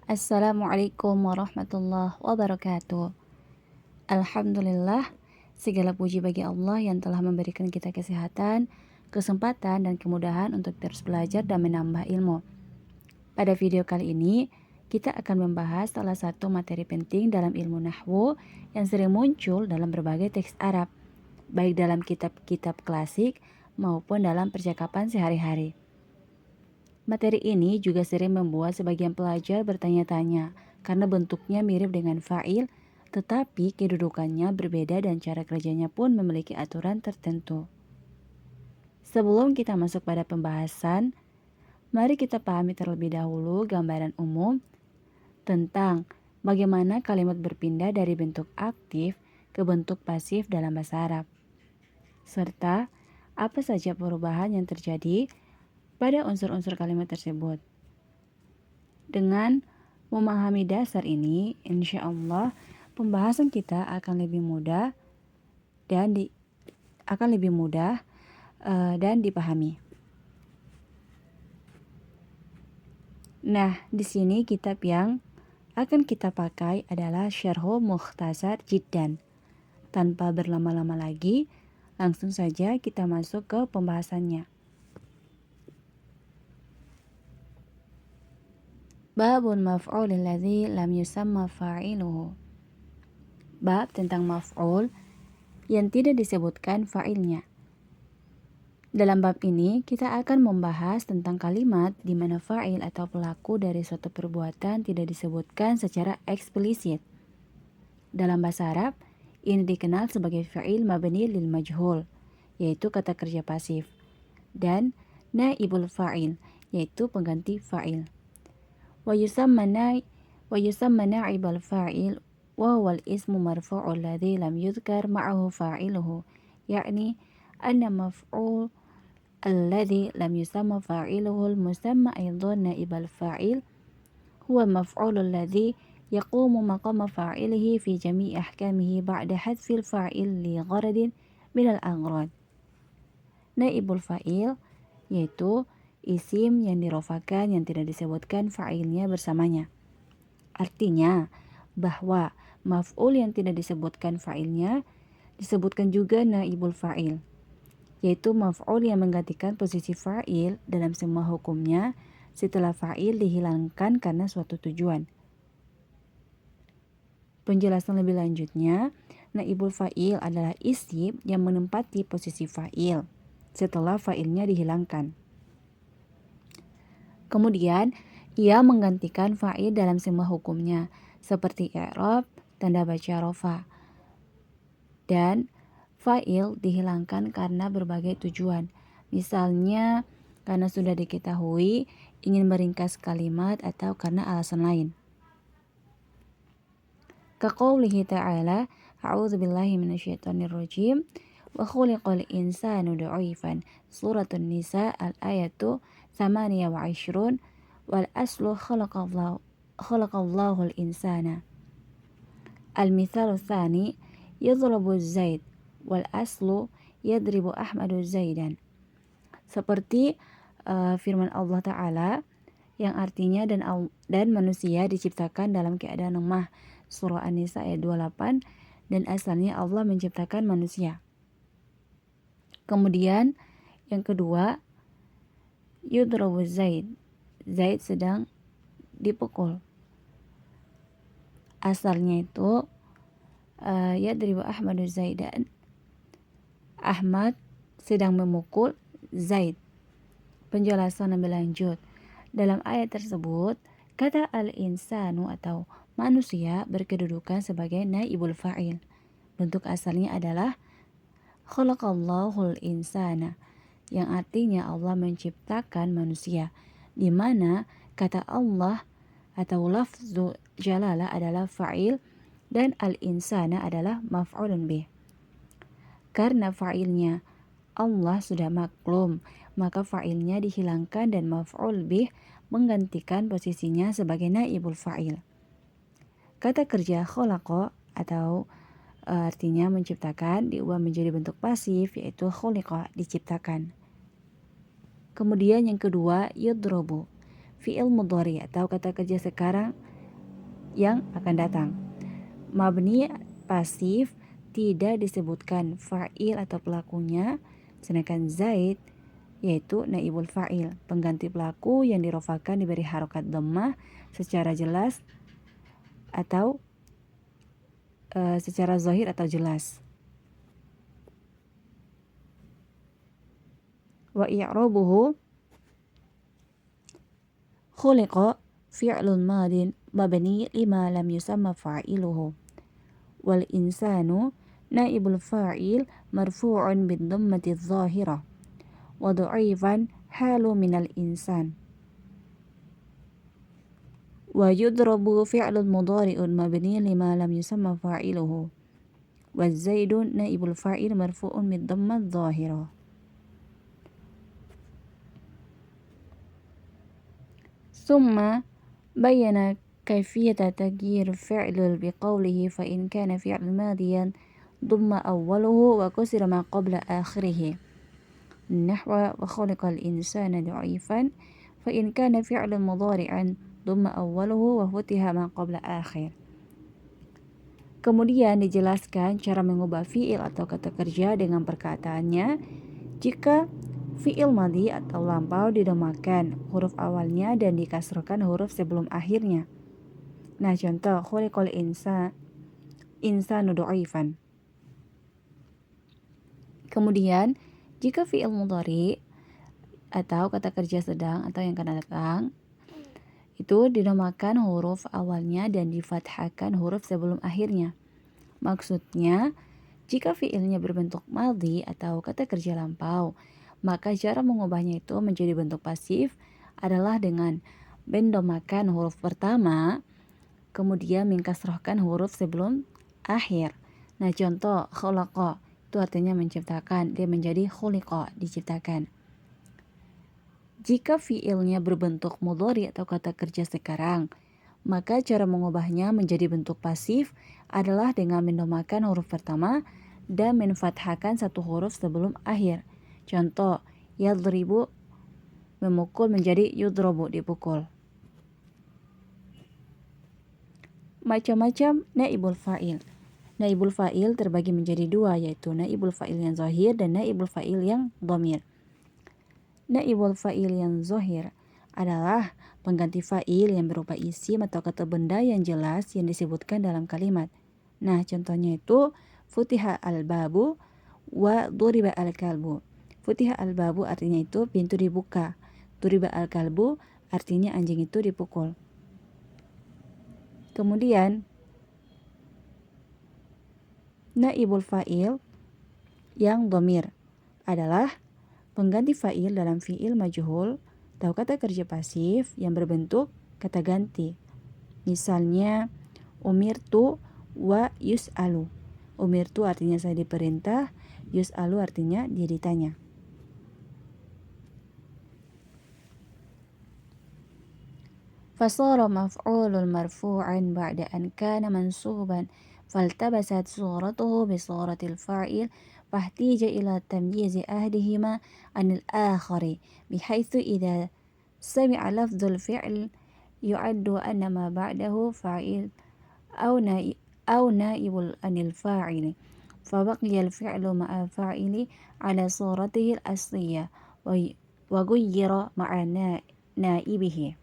Assalamualaikum warahmatullahi wabarakatuh. Alhamdulillah, segala puji bagi Allah yang telah memberikan kita kesehatan, kesempatan, dan kemudahan untuk terus belajar dan menambah ilmu. Pada video kali ini, kita akan membahas salah satu materi penting dalam ilmu nahwu yang sering muncul dalam berbagai teks Arab, baik dalam kitab-kitab klasik maupun dalam percakapan sehari-hari. Materi ini juga sering membuat sebagian pelajar bertanya-tanya karena bentuknya mirip dengan fa'il, tetapi kedudukannya berbeda dan cara kerjanya pun memiliki aturan tertentu. Sebelum kita masuk pada pembahasan, mari kita pahami terlebih dahulu gambaran umum tentang bagaimana kalimat berpindah dari bentuk aktif ke bentuk pasif dalam bahasa Arab, serta apa saja perubahan yang terjadi pada unsur-unsur kalimat tersebut. Dengan memahami dasar ini, insya Allah pembahasan kita akan lebih mudah dan dipahami. Nah, di sini kitab yang akan kita pakai adalah Syarhu Mukhtasar Jiddan. Tanpa berlama-lama lagi, langsung saja kita masuk ke pembahasannya. Babun maf'ul alladzi lam yusamma fa'iluhu. Bab tentang maf'ul yang tidak disebutkan fa'ilnya. Dalam bab ini, kita akan membahas tentang kalimat di mana fa'il atau pelaku dari suatu perbuatan tidak disebutkan secara eksplisit. Dalam bahasa Arab, ini dikenal sebagai fa'il mabni lil majhul, yaitu kata kerja pasif, dan naibul fa'il, yaitu pengganti fa'il. Wa yusamma na'ibul fa'il wa huwa al-ismu marfu'u alladhi lam yudhkar ma'ahu fa'iluhu, yakni anna maf'ul alladhi lam yusamma fa'iluhu al-musamma aydan na'ibul fa'il huwa maf'ul alladhi yaqumu maqama fa'ilihi fi jami' ahkamihi ba'da hadfil fa'il li gharadin minal aghrad. Naibul fa'il yaitu isim yang dirofakan yang tidak disebutkan fa'ilnya bersamanya. Artinya bahwa maf'ul yang tidak disebutkan fa'ilnya disebutkan juga naibul fa'il, yaitu maf'ul yang menggantikan posisi fa'il dalam semua hukumnya setelah fa'il dihilangkan karena suatu tujuan. Penjelasan lebih lanjutnya, naibul fa'il adalah isim yang menempati posisi fa'il setelah fa'ilnya dihilangkan. Kemudian, ia menggantikan fa'il dalam semua hukumnya, seperti i'rab, tanda baca rofa. Dan fa'il dihilangkan karena berbagai tujuan. Misalnya, karena sudah diketahui ingin meringkas kalimat atau karena alasan lain. Kaqaulihi ta'ala, a'udzu billahi minasyaitonir rajim, wa khuliqal insanu dha'ifan. Suratun Nisa al-ayatu 28 wal aslu khalaqallahu al-insana. Al-mithalu tsani yadhrabu Zaid wal aslu yadribu Ahmadu Zaidan. Seperti firman Allah Ta'ala yang artinya dan manusia diciptakan dalam keadaan lemah, surah An-Nisa ayat 28, dan asalnya Allah menciptakan manusia. Kemudian yang kedua, yudrabu Zaid, Zaid sedang dipukul. Asalnya itu yadribu Ahmadu Zaidan, Ahmad sedang memukul Zaid. Penjelasan lebih lanjut. Dalam ayat tersebut, kata al-insanu atau manusia berkedudukan sebagai naibul fa'il. Bentuk asalnya adalah khalaqallahul insana, yang artinya Allah menciptakan manusia, di mana kata Allah atau lafzu jalalah adalah fa'il dan al-insana adalah maf'ulun bih. Karena fa'ilnya Allah sudah maklum, maka fa'ilnya dihilangkan dan maf'ul bih menggantikan posisinya sebagai naibul fa'il. Kata kerja khalaqa atau artinya menciptakan diubah menjadi bentuk pasif, yaitu khuliqa, diciptakan. Kemudian yang kedua, yudrobu, fi'il mudhari atau kata kerja sekarang yang akan datang. Mabni pasif tidak disebutkan fa'il atau pelakunya, sedangkan Zaid yaitu naibul fa'il, pengganti pelaku yang dirofakan diberi harokat dhammah secara jelas atau secara zahir atau jelas. Wa i'rabuhu khuliqa fi'lun madin mabni lima lam yusamma fa'iluhu wal insanu naibul fa'il marfu'un bid dhammati dhahirah wa dha'ifan halu minal insan. Wa yudrabu fi'lun mudhari'un mabni lima lam yusamma fa'iluhu wa zaidun naibul fa'il marfu'un bid dhammati dhahirah. ثم بين كيفية تغيير فعل بقوله فإن كان فعل ماضيا ضم أوله وكسر ما قبل آخره نحو وخلق الإنسان ضعيفا فإن كان فعل مضارعا ضم أوله وفتح ما قبل آخر. Kemudian dijelaskan cara mengubah fi'il atau kata kerja dengan perkataannya jika fi'il madhi atau lampau didhamakan huruf awalnya dan dikasrohkan huruf sebelum akhirnya. Nah, contoh khuliqal insanu du'ifan. Kemudian, jika fi'il mudhari atau kata kerja sedang atau yang akan datang itu didhamakan huruf awalnya dan difathahkan huruf sebelum akhirnya. Maksudnya, jika fi'ilnya berbentuk madhi atau kata kerja lampau, maka cara mengubahnya itu menjadi bentuk pasif adalah dengan mendomakan huruf pertama, kemudian mengkasrohkan huruf sebelum akhir. Nah, contoh khalaqa itu artinya menciptakan, dia menjadi khuliqa, diciptakan. Jika fi'ilnya berbentuk mudhari atau kata kerja sekarang, maka cara mengubahnya menjadi bentuk pasif adalah dengan mendomakan huruf pertama dan menfathahkan satu huruf sebelum akhir. Contoh, yadribu memukul menjadi yudrobu, dipukul. Macam-macam naibul fa'il. Naibul fa'il terbagi menjadi dua, yaitu naibul fa'il yang zahir dan naibul fa'il yang dhamir. Naibul fa'il yang zahir adalah pengganti fa'il yang berupa isim atau kata benda yang jelas yang disebutkan dalam kalimat. Nah, contohnya itu futiha al-babu wa duriba al-kalbu. Futiha al-babu artinya itu pintu dibuka. Duriba al-kalbu artinya anjing itu dipukul. Kemudian naibul fa'il yang dhamir adalah pengganti fa'il dalam fi'il majhul atau kata kerja pasif yang berbentuk kata ganti. Misalnya umirtu wa yus'alu. Umirtu artinya saya diperintah, yus'alu artinya dia ditanya. فصار مفعول مرفوعا بعد أن كان منصوبا فالتبست صورته بصورة الفاعل فاحتيج إلى تمييز أحدهما عن الآخر بحيث إذا سمع لفظ الفعل يعد أن ما بعده فاعل أو نائب عن الفاعل فبقي الفعل مع الفاعل على صورته الأصلية وغير مع نائبه.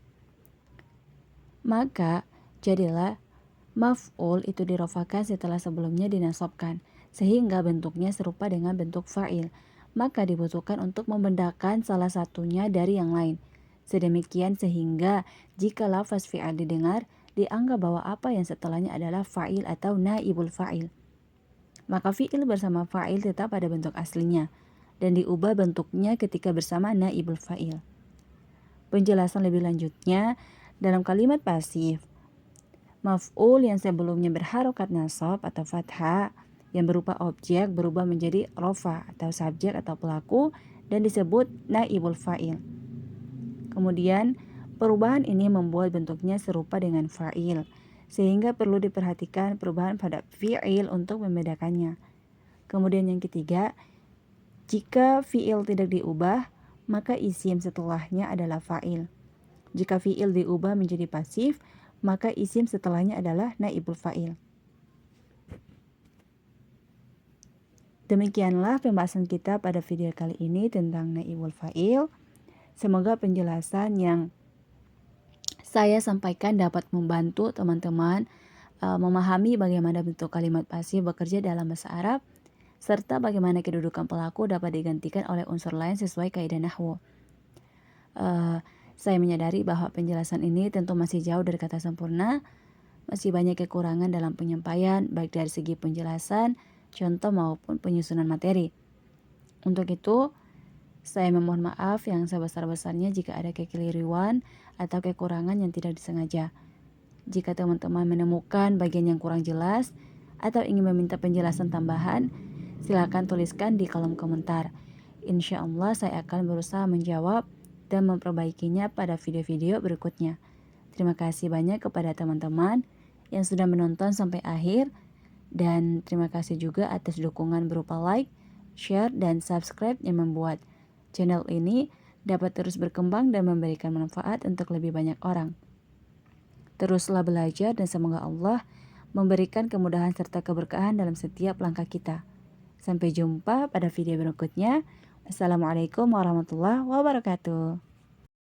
Maka jadilah maf'ul itu dirofakan setelah sebelumnya dinasabkan, sehingga bentuknya serupa dengan bentuk fa'il. Maka dibutuhkan untuk membedakan salah satunya dari yang lain. Sedemikian sehingga jika lafaz fi'al didengar, dianggap bahwa apa yang setelahnya adalah fa'il atau naibul fa'il. Maka fi'il bersama fa'il tetap pada bentuk aslinya, dan diubah bentuknya ketika bersama naibul fa'il. Penjelasan lebih lanjutnya, dalam kalimat pasif, maf'ul yang sebelumnya berharokat nasab atau fathah yang berupa objek berubah menjadi rofa atau subjek atau pelaku dan disebut naibul fa'il. Kemudian perubahan ini membuat bentuknya serupa dengan fa'il, sehingga perlu diperhatikan perubahan pada fi'il untuk membedakannya. Kemudian yang ketiga, jika fi'il tidak diubah, maka isim setelahnya adalah fa'il. Jika fi'il diubah menjadi pasif, maka isim setelahnya adalah naibul fa'il. Demikianlah pembahasan kita pada video kali ini tentang naibul fa'il. Semoga penjelasan yang saya sampaikan dapat membantu teman-teman memahami bagaimana bentuk kalimat pasif bekerja dalam bahasa Arab, serta bagaimana kedudukan pelaku dapat digantikan oleh unsur lain sesuai kaidah nahwu. Saya menyadari bahwa penjelasan ini tentu masih jauh dari kata sempurna, masih banyak kekurangan dalam penyampaian, baik dari segi penjelasan, contoh maupun penyusunan materi. Untuk itu, saya memohon maaf yang sebesar-besarnya jika ada kekeliruan atau kekurangan yang tidak disengaja. Jika teman-teman menemukan bagian yang kurang jelas atau ingin meminta penjelasan tambahan, silakan tuliskan di kolom komentar. Insya Allah saya akan berusaha menjawab dan memperbaikinya pada video-video berikutnya. Terima kasih banyak kepada teman-teman yang sudah menonton sampai akhir, dan terima kasih juga atas dukungan berupa like, share, dan subscribe yang membuat channel ini dapat terus berkembang dan memberikan manfaat untuk lebih banyak orang. Teruslah belajar dan semoga Allah memberikan kemudahan serta keberkahan dalam setiap langkah kita. Sampai jumpa pada video berikutnya. Assalamualaikum warahmatullahi wabarakatuh.